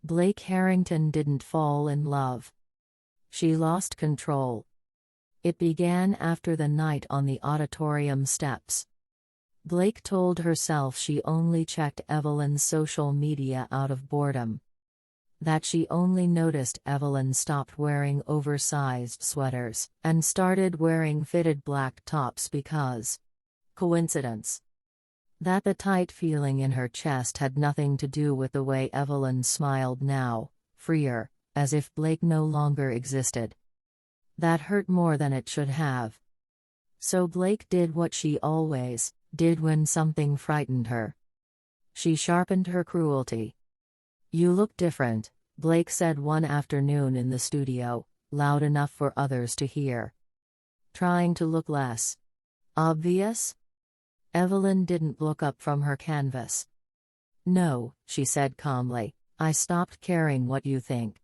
Blake Harrington didn't fall in love. She lost control. It began after the night on the auditorium steps. Blake told herself she only checked Evelyn's social media out of boredom. That she only noticed Evelyn stopped wearing oversized sweaters and started wearing fitted black tops because. Coincidence. That the tight feeling in her chest had nothing to do with the way Evelyn smiled now, freer, as if Blake no longer existed. That hurt more than it should have. So Blake did what she always did when something frightened her. She sharpened her cruelty. "You look different," Blake said one afternoon in the studio, loud enough for others to hear. "Trying to look less obvious?" Evelyn didn't look up from her canvas. "No," she said calmly, "I stopped caring what you think."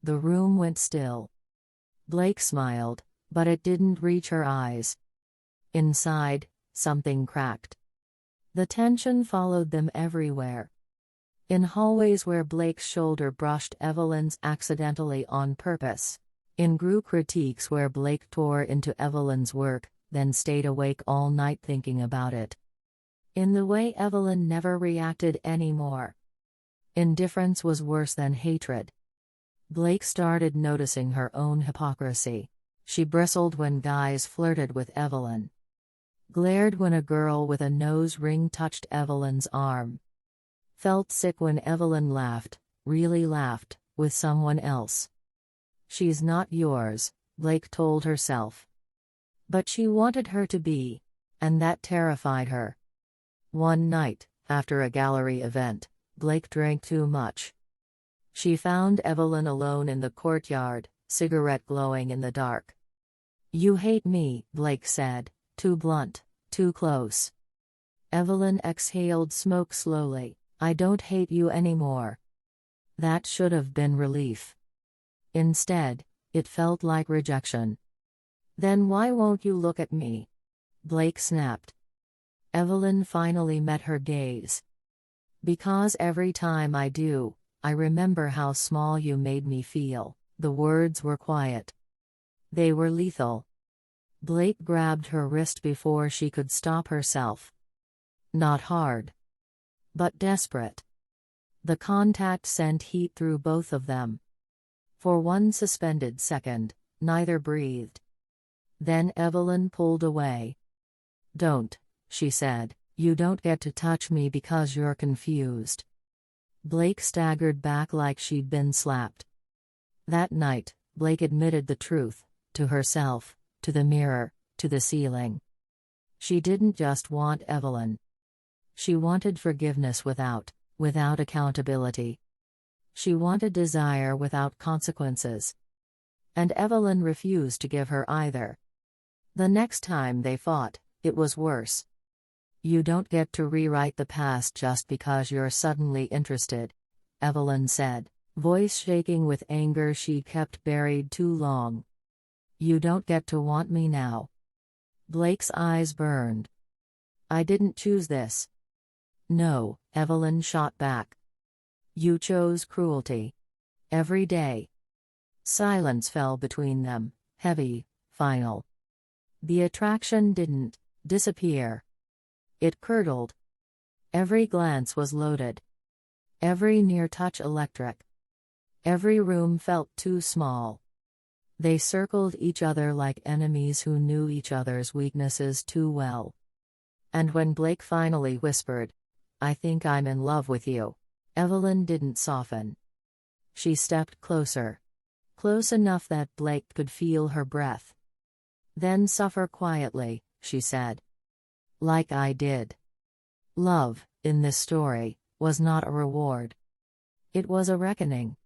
The room went still. Blake smiled, but it didn't reach her eyes. Inside, something cracked. The tension followed them everywhere. In hallways where Blake's shoulder brushed Evelyn's accidentally on purpose. In group critiques where Blake tore into Evelyn's work, then stayed awake all night thinking about it. In the way Evelyn never reacted anymore. Indifference was worse than hatred. Blake started noticing her own hypocrisy. She bristled when guys flirted with Evelyn. Glared when a girl with a nose ring touched Evelyn's arm. Felt sick when Evelyn laughed, really laughed, with someone else. "She's not yours," Blake told herself. But she wanted her to be. And that terrified her. One night, after a gallery event, Blake drank too much. She found Evelyn alone in the courtyard, cigarette glowing in the dark. "You hate me," Blake said, too blunt, too close. Evelyn exhaled smoke slowly. "I don't hate you anymore." That should have been relief. Instead, it felt like rejection. "Then why won't you look at me?" Blake snapped. Evelyn finally met her gaze. "Because every time I do, I remember how small you made me feel." The words were quiet. They were lethal. Blake grabbed her wrist before she could stop herself. Not hard. But desperate. The contact sent heat through both of them. For one suspended second, neither breathed. Then Evelyn pulled away. "Don't," she said, "you don't get to touch me because you're confused." Blake staggered back like she'd been slapped. That night, Blake admitted the truth, to herself, to the mirror, to the ceiling. She didn't just want Evelyn. She wanted forgiveness without accountability. She wanted desire without consequences. And Evelyn refused to give her either. The next time they fought, it was worse. "You don't get to rewrite the past just because you're suddenly interested," Evelyn said, voice shaking with anger she'd kept buried too long. "You don't get to want me now." Blake's eyes burned. "I didn't choose this." "No," Evelyn shot back. "You chose cruelty. Every day." Silence fell between them, heavy, final. The attraction didn't disappear. It curdled. Every glance was loaded. Every near touch electric. Every room felt too small. They circled each other like enemies who knew each other's weaknesses too well. And when Blake finally whispered, "I think I'm in love with you," Evelyn didn't soften. She stepped closer. Close enough that Blake could feel her breath. "Then suffer quietly," she said. "Like I did." Love, in this story, was not a reward. It was a reckoning.